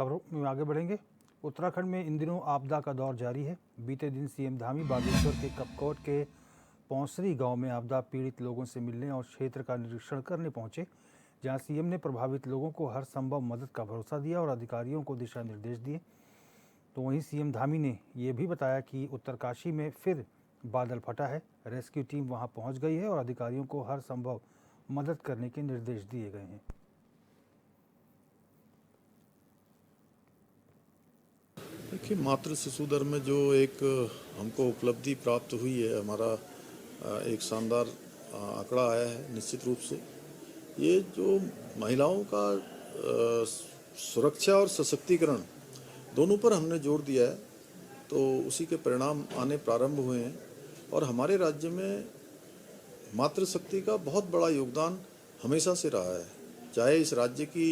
खबरों में आगे बढ़ेंगे। उत्तराखंड में इन दिनों आपदा का दौर जारी है। बीते दिन सीएम धामी बागेश्वर के कपकोट के पौंसरी गांव में आपदा पीड़ित लोगों से मिलने और क्षेत्र का निरीक्षण करने पहुंचे, जहां सीएम ने प्रभावित लोगों को हर संभव मदद का भरोसा दिया और अधिकारियों को दिशा निर्देश दिए। तो वहीं सीएम धामी ने यह भी बताया कि उत्तरकाशी में फिर बादल फटा है। रेस्क्यू टीम वहां पहुंच गई है और अधिकारियों को हर संभव मदद करने के निर्देश दिए गए हैं। देखिए, मातृ शिशु दर में जो एक हमको उपलब्धि प्राप्त हुई है, हमारा एक शानदार आंकड़ा आया है। निश्चित रूप से ये जो महिलाओं का सुरक्षा और सशक्तिकरण दोनों पर हमने जोर दिया है, तो उसी के परिणाम आने प्रारंभ हुए हैं। और हमारे राज्य में मातृशक्ति का बहुत बड़ा योगदान हमेशा से रहा है। चाहे इस राज्य की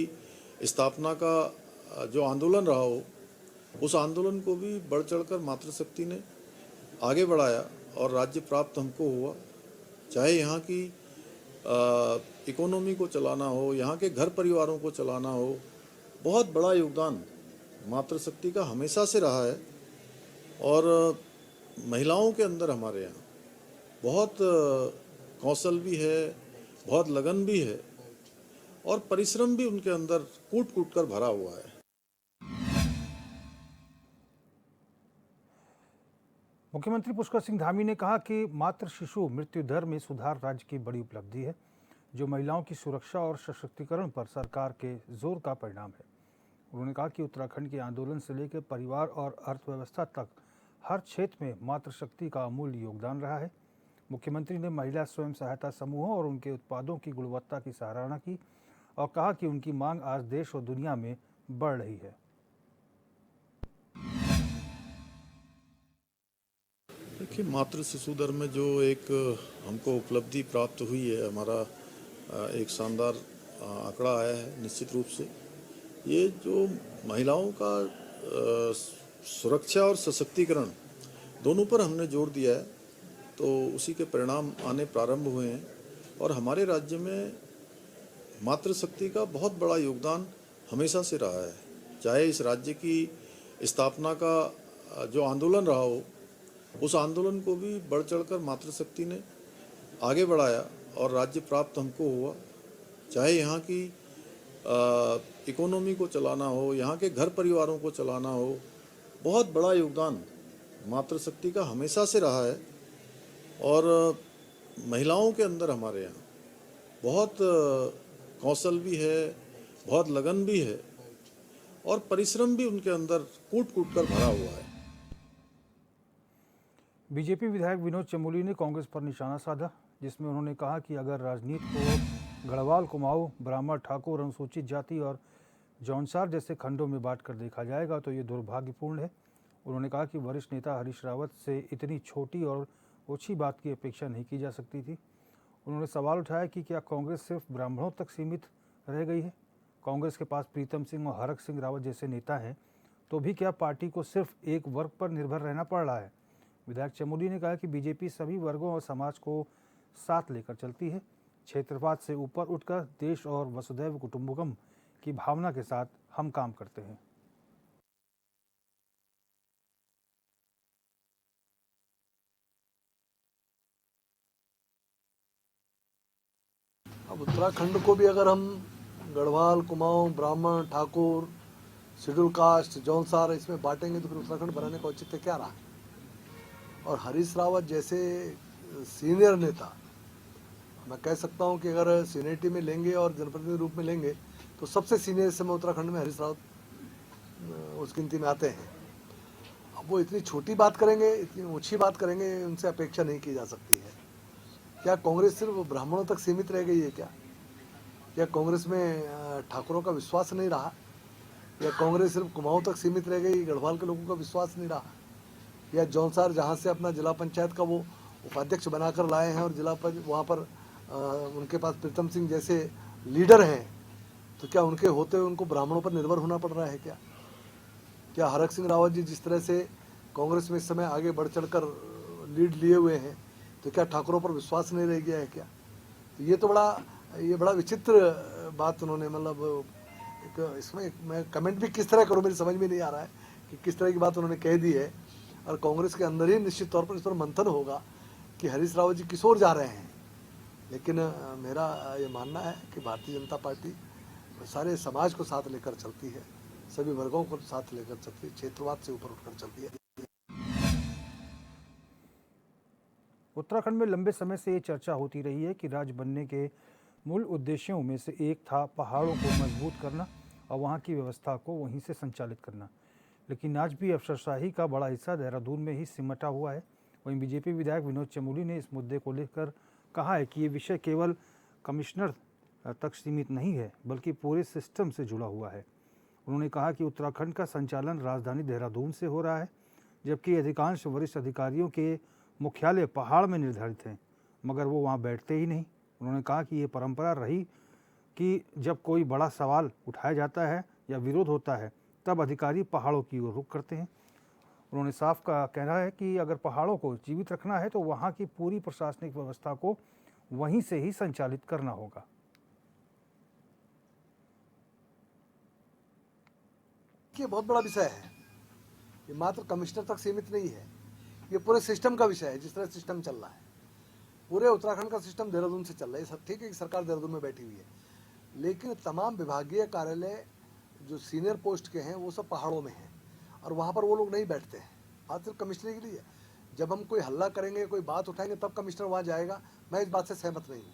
स्थापना का जो आंदोलन रहा हो, उस आंदोलन को भी बढ़ चढ़कर मातृशक्ति ने आगे बढ़ाया और राज्य प्राप्त हमको हुआ। चाहे यहाँ की इकोनॉमी को चलाना हो, यहाँ के घर परिवारों को चलाना हो, बहुत बड़ा योगदान मातृशक्ति का हमेशा से रहा है। और महिलाओं के अंदर हमारे यहाँ बहुत कौशल भी है, बहुत लगन भी है और परिश्रम भी उनके अंदर कूट कूट कर भरा हुआ है। मुख्यमंत्री पुष्कर सिंह धामी ने कहा कि मातृ शिशु मृत्यु दर में सुधार राज्य की बड़ी उपलब्धि है, जो महिलाओं की सुरक्षा और सशक्तिकरण पर सरकार के जोर का परिणाम है। उन्होंने कहा कि उत्तराखंड के आंदोलन से लेकर परिवार और अर्थव्यवस्था तक हर क्षेत्र में मातृशक्ति का अमूल्य योगदान रहा है। मुख्यमंत्री ने महिला स्वयं सहायता समूहों और उनके उत्पादों की गुणवत्ता की सराहना की और कहा कि उनकी मांग आज देश और दुनिया में बढ़ रही है। देखिए, मातृ शिशु दर में जो एक हमको उपलब्धि प्राप्त हुई है, हमारा एक शानदार आंकड़ा आया है। निश्चित रूप से ये जो महिलाओं का सुरक्षा और सशक्तिकरण दोनों पर हमने जोर दिया है, तो उसी के परिणाम आने प्रारंभ हुए हैं। और हमारे राज्य में मातृशक्ति का बहुत बड़ा योगदान हमेशा से रहा है। चाहे इस राज्य की स्थापना का जो आंदोलन रहा हो, उस आंदोलन को भी बढ़ चढ़कर मातृशक्ति ने आगे बढ़ाया और राज्य प्राप्त हमको हुआ। चाहे यहाँ की इकोनॉमी को चलाना हो, यहाँ के घर परिवारों को चलाना हो, बहुत बड़ा योगदान मातृशक्ति का हमेशा से रहा है। और महिलाओं के अंदर हमारे यहाँ बहुत कौशल भी है, बहुत लगन भी है और परिश्रम भी उनके अंदर कूट कूट कर भरा हुआ है। बीजेपी विधायक विनोद चमोली ने कांग्रेस पर निशाना साधा, जिसमें उन्होंने कहा कि अगर राजनीति को गढ़वाल, कुमाऊं, ब्राह्मण, ठाकुर, अनुसूचित जाति और जौनसार जैसे खंडों में बांटकर देखा जाएगा तो ये दुर्भाग्यपूर्ण है। उन्होंने कहा कि वरिष्ठ नेता हरीश रावत से इतनी छोटी और ओछी बात की अपेक्षा नहीं की जा सकती थी। उन्होंने सवाल उठाया कि क्या कांग्रेस सिर्फ ब्राह्मणों तक सीमित रह गई है। कांग्रेस के पास प्रीतम सिंह और हरक सिंह रावत जैसे नेता हैं, तो भी क्या पार्टी को सिर्फ एक वर्ग पर निर्भर रहना पड़ रहा है। विधायक चमोली ने कहा कि बीजेपी सभी वर्गों और समाज को साथ लेकर चलती है। क्षेत्रवाद से ऊपर उठकर देश और वसुधैव कुटुंबकम की भावना के साथ हम काम करते हैं। अब उत्तराखंड को भी अगर हम गढ़वाल, कुमाऊं, ब्राह्मण, ठाकुर, शेड्यूल कास्ट, जौनसार इसमें बांटेंगे तो फिर उत्तराखंड बनाने का औचित्य क्या रहा। और हरीश रावत जैसे सीनियर नेता, मैं कह सकता हूं कि अगर सीनियरिटी में लेंगे और जनप्रतिनिधि रूप में लेंगे तो सबसे सीनियर इस समय उत्तराखंड में हरीश रावत उस गिनती में आते हैं। अब वो इतनी छोटी बात करेंगे, इतनी ऊंची बात करेंगे, उनसे अपेक्षा नहीं की जा सकती है। क्या कांग्रेस सिर्फ ब्राह्मणों तक सीमित रह गई है क्या कांग्रेस में ठाकुरों का विश्वास नहीं रहा? या कांग्रेस सिर्फ कुमाऊं तक सीमित रह गई, गढ़वाल के लोगों का विश्वास नहीं रहा? या जौनसार जहाँ से अपना जिला पंचायत का वो उपाध्यक्ष बनाकर लाए हैं और वहाँ पर उनके पास प्रीतम सिंह जैसे लीडर हैं, तो क्या उनके होते हुए उनको ब्राह्मणों पर निर्भर होना पड़ रहा है क्या हरक सिंह रावत जी जिस तरह से कांग्रेस में इस समय आगे बढ़ चढ़कर लीड लिए हुए हैं, तो क्या ठाकुरों पर विश्वास नहीं रह गया है क्या? तो ये बड़ा विचित्र बात उन्होंने मतलब मैं कमेंट भी किस तरह करूं, मेरी समझ में नहीं आ रहा है कि किस तरह की बात उन्होंने कह दी है। और कांग्रेस के अंदर ही निश्चित तौर पर इस पर मंथन होगा कि हरीश रावत जी किस ओर जा रहे हैं। लेकिन मेरा ये मानना है कि भारतीय जनता पार्टी सारे समाज को साथ लेकर चलती है, सभी वर्गों को साथ लेकर चलती है, क्षेत्रवाद से ऊपर उठकर चलती है। उत्तराखंड में लंबे समय से ये चर्चा होती रही है कि राज्य बनने के मूल उद्देश्यों में से एक था पहाड़ों को मजबूत करना और वहाँ की व्यवस्था को वहीं से संचालित करना। लेकिन आज भी अफसरशाही का बड़ा हिस्सा देहरादून में ही सिमटा हुआ है। वहीं बीजेपी विधायक विनोद चमोली ने इस मुद्दे को लेकर कहा है कि ये विषय केवल कमिश्नर तक सीमित नहीं है, बल्कि पूरे सिस्टम से जुड़ा हुआ है। उन्होंने कहा कि उत्तराखंड का संचालन राजधानी देहरादून से हो रहा है, जबकि अधिकांश वरिष्ठ अधिकारियों के मुख्यालय पहाड़ में निर्धारित हैं, मगर वो वहाँ बैठते ही नहीं। उन्होंने कहा कि ये परंपरा रही कि जब कोई बड़ा सवाल उठाया जाता है या विरोध होता है, तब अधिकारी पहाड़ों की ओर रुख करते हैं। उन्होंने साफ का कहना है कि अगर पहाड़ों को जीवित रखना है तो वहाँ की पूरी प्रशासनिक व्यवस्था को वहीं से ही संचालित करना होगा। ये बहुत बड़ा विषय है, ये मात्र कमिश्नर तक सीमित नहीं है, ये पूरे सिस्टम का विषय है। जिस तरह सिस्टम चल रहा है, पूरे उत्तराखंड का सिस्टम देहरादून से चल रहा है। सब ठीक है कि सरकार देहरादून में बैठी हुई है, लेकिन तमाम विभागीय कार्यालय जो सीनियर पोस्ट के हैं वो सब पहाड़ों में हैं, और वहाँ पर वो लोग नहीं बैठते हैं। बात सिर्फ कमिश्नर के लिए। जब हम कोई हल्ला करेंगे, कोई बात उठाएंगे, तब कमिश्नर वहाँ जाएगा। मैं इस बात से सहमत नहीं हूँ।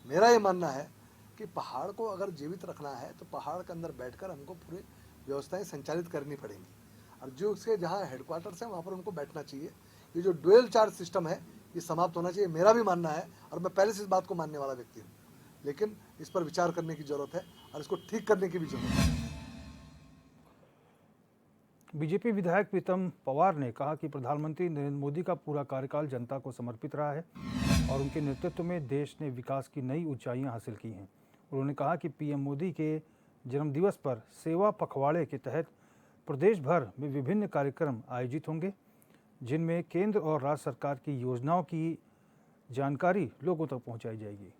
मेरा ये मानना है कि पहाड़ को अगर जीवित रखना है तो पहाड़ के अंदर बैठकर हमको पूरी व्यवस्थाएं संचालित करनी पड़ेंगी, और जो उसके जहाँ हेडक्वार्टर्स हैं वहाँ पर उनको बैठना चाहिए। ये जो ड्यूअल चार्ज सिस्टम है ये समाप्त होना चाहिए, मेरा भी मानना है, और मैं पहले से इस बात को मानने वाला व्यक्ति हूँ। लेकिन इस पर विचार करने की जरूरत है और इसको ठीक करने की भी जरूरत है। बीजेपी विधायक प्रीतम पवार ने कहा कि प्रधानमंत्री नरेंद्र मोदी का पूरा कार्यकाल जनता को समर्पित रहा है और उनके नेतृत्व में देश ने विकास की नई ऊंचाइयां हासिल की हैं। उन्होंने कहा कि पीएम मोदी के जन्मदिवस पर सेवा पखवाड़े के तहत प्रदेश भर में विभिन्न कार्यक्रम आयोजित होंगे, जिनमें केंद्र और राज्य सरकार की योजनाओं की जानकारी लोगों तक पहुंचाई जाएगी।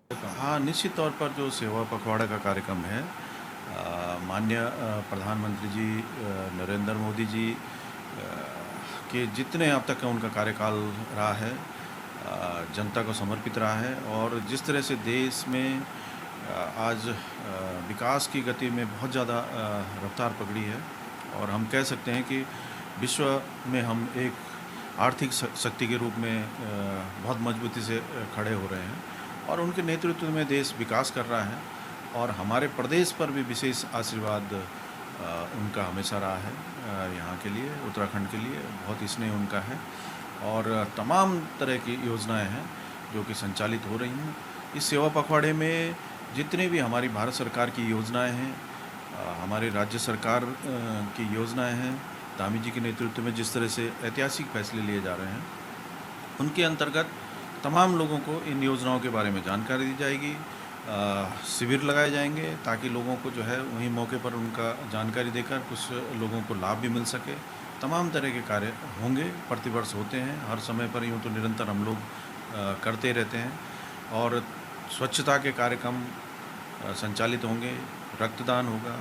हाँ, निश्चित तौर पर जो सेवा पखवाड़ा का कार्यक्रम है, माननीय प्रधानमंत्री जी नरेंद्र मोदी जी के जितने अब तक का उनका कार्यकाल रहा है, जनता को समर्पित रहा है, और जिस तरह से देश में आज विकास की गति में बहुत ज़्यादा रफ्तार पकड़ी है, और हम कह सकते हैं कि विश्व में हम एक आर्थिक शक्ति के रूप में बहुत मजबूती से खड़े हो रहे हैं, और उनके नेतृत्व में देश विकास कर रहा है। और हमारे प्रदेश पर भी विशेष आशीर्वाद उनका हमेशा रहा है। यहाँ के लिए, उत्तराखंड के लिए बहुत स्नेह उनका है, और तमाम तरह की योजनाएं हैं जो कि संचालित हो रही हैं। इस सेवा पखवाड़े में जितने भी हमारी भारत सरकार की योजनाएं हैं, हमारे राज्य सरकार की योजनाएं हैं, धामी जी के नेतृत्व में जिस तरह से ऐतिहासिक फैसले लिए जा रहे हैं, उनके अंतर्गत तमाम लोगों को इन योजनाओं के बारे में जानकारी दी जाएगी। शिविर लगाए जाएंगे ताकि लोगों को जो है वहीं मौके पर उनका जानकारी देकर कुछ लोगों को लाभ भी मिल सके। तमाम तरह के कार्य होंगे, प्रतिवर्ष होते हैं, हर समय पर यूँ तो निरंतर हम लोग करते रहते हैं, और स्वच्छता के कार्यक्रम संचालित होंगे, रक्तदान होगा,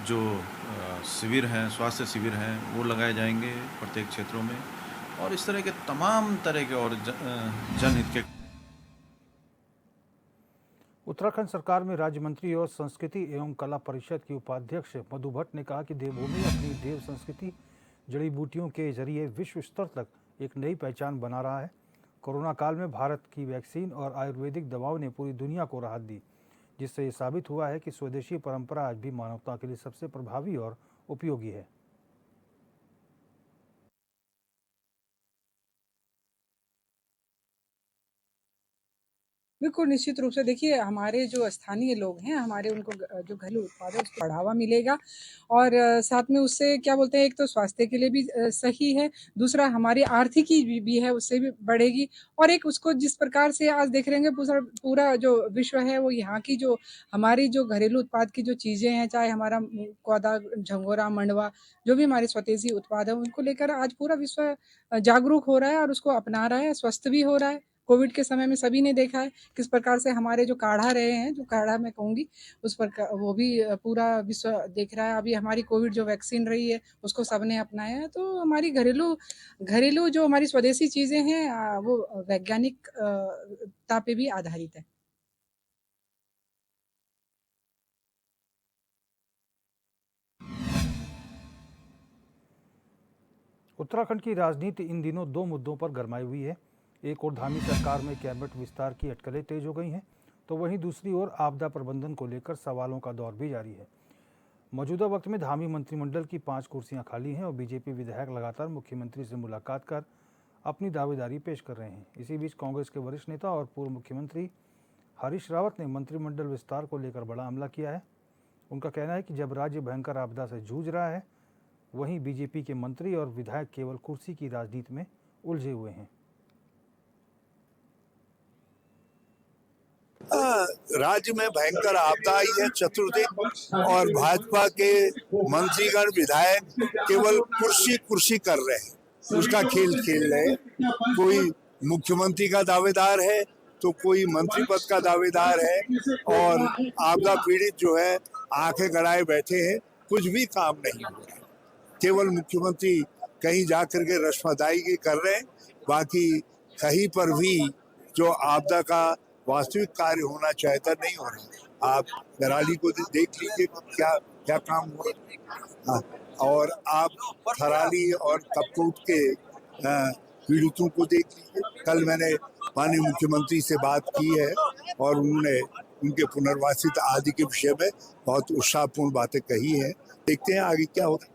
जो शिविर हैं, स्वास्थ्य शिविर हैं, वो लगाए जाएंगे प्रत्येक क्षेत्रों में, और इस तरह के तमाम तरह के और जनहित के। उत्तराखंड सरकार में राज्य मंत्री और संस्कृति एवं कला परिषद की उपाध्यक्ष मधु भट्ट ने कहा कि देवभूमि अपनी देव संस्कृति, जड़ी बूटियों के जरिए विश्व स्तर तक एक नई पहचान बना रहा है। कोरोना काल में भारत की वैक्सीन और आयुर्वेदिक दवाओं ने पूरी दुनिया को राहत दी, जिससे ये साबित हुआ है कि स्वदेशी परंपरा आज भी मानवता के लिए सबसे प्रभावी और उपयोगी है। बिल्कुल, निश्चित रूप से देखिए हमारे जो स्थानीय लोग हैं, हमारे उनको जो घरेलू उत्पाद है उसको बढ़ावा मिलेगा और साथ में उससे क्या बोलते हैं, एक तो स्वास्थ्य के लिए भी सही है, दूसरा हमारी आर्थिकी भी है उससे भी बढ़ेगी और एक उसको जिस प्रकार से आज देख रहे हैं पूरा जो विश्व है वो यहाँ की जो हमारी जो घरेलू उत्पाद की जो चीज़ें हैं, चाहे हमारा कौदा, झंगोरा, मंडवा, जो भी हमारे स्वदेशी उत्पाद है उनको लेकर आज पूरा विश्व जागरूक हो रहा है और उसको अपना रहा है, स्वस्थ भी हो रहा है। कोविड के समय में सभी ने देखा है किस प्रकार से हमारे जो काढ़ा रहे हैं, जो काढ़ा मैं कहूँगी उस पर वो भी पूरा विश्व देख रहा है। अभी हमारी कोविड जो वैक्सीन रही है उसको सबने अपनाया है। तो हमारी घरेलू जो हमारी स्वदेशी चीज़ें हैं वो वैज्ञानिक ता पे भी आधारित है। उत्तराखंड की राजनीति इन दिनों दो मुद्दों पर गरमाई हुई है। एक ओर धामी सरकार में कैबिनेट विस्तार की अटकलें तेज हो गई हैं, तो वहीं दूसरी ओर आपदा प्रबंधन को लेकर सवालों का दौर भी जारी है। मौजूदा वक्त में धामी मंत्रिमंडल की 5 कुर्सियां खाली हैं और बीजेपी विधायक लगातार मुख्यमंत्री से मुलाकात कर अपनी दावेदारी पेश कर रहे हैं। इसी बीच कांग्रेस के वरिष्ठ नेता और पूर्व मुख्यमंत्री हरीश रावत ने मंत्रिमंडल विस्तार को लेकर बड़ा हमला किया है। उनका कहना है कि जब राज्य भयंकर आपदा से जूझ रहा है, वहीं बीजेपी के मंत्री और विधायक केवल कुर्सी की राजनीति में उलझे हुए हैं। राज्य में भयंकर आपदा आई है चतुर्दिक और भाजपा के मंत्रीगण विधायक केवल कुर्सी कर रहे हैं, उसका खेल खेल रहे हैं। कोई मुख्यमंत्री का दावेदार है तो कोई मंत्री पद का दावेदार है और आपदा पीड़ित जो है आंखें गड़ाए बैठे हैं, कुछ भी काम नहीं हो रहा है। केवल मुख्यमंत्री कहीं जाकर के रश्मदायगी कर रहे हैं, बाकी कहीं पर भी जो आपदा का वास्तविक कार्य होना चाहता नहीं हो रहा। आप कराली को देख लीजिए क्या काम हो रहा है और आप थराली और कपकोट के पीड़ितों को देख लीजिए। कल मैंने माननीय मुख्यमंत्री से बात की है और उन्होंने उनके पुनर्वासित आदि के विषय में बहुत उत्साहपूर्ण बातें कही हैं। देखते हैं आगे क्या होता है।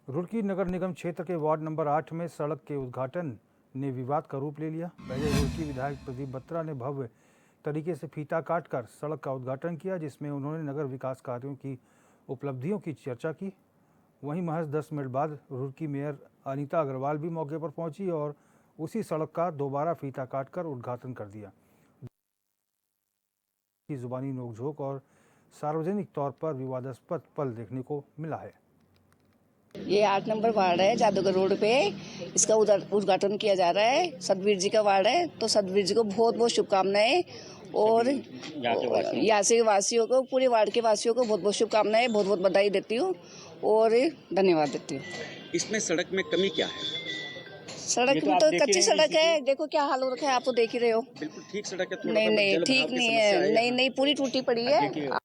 रुड़की नगर निगम क्षेत्र के वार्ड नंबर 8 में सड़क के उद्घाटन ने विवाद का रूप ले लिया। पहले रुड़की विधायक प्रदीप बत्रा ने भव्य तरीके से फीता काटकर सड़क का उद्घाटन किया, जिसमें उन्होंने नगर विकास कार्यों की उपलब्धियों की चर्चा की। वहीं महज 10 मिनट बाद रुड़की मेयर अनीता अग्रवाल भी मौके पर पहुंची और उसी सड़क का दोबारा फीता काटकर उद्घाटन कर दिया। की जुबानी नोकझोंक और सार्वजनिक तौर पर विवादास्पद पल देखने को मिला है। ये 8 नंबर वार्ड है जादूगर रोड पे, इसका उद्घाटन किया जा रहा है। सतवीर जी का वार्ड है, तो सतवीर जी को बहुत बहुत शुभकामनाएं और यहाँ से वासियों को, पूरे वार्ड के वासियों को बहुत बहुत शुभकामनाएं, बहुत बहुत बधाई देती हूँ और धन्यवाद देती हूँ। इसमें सड़क में कमी क्या है? सड़क में तो कच्ची सड़क है, देखो क्या हाल हो रखा है, आप तो देख ही रहे हो। बिल्कुल ठीक सड़क है, नहीं ठीक नहीं है, नहीं पूरी टूटी पड़ी है।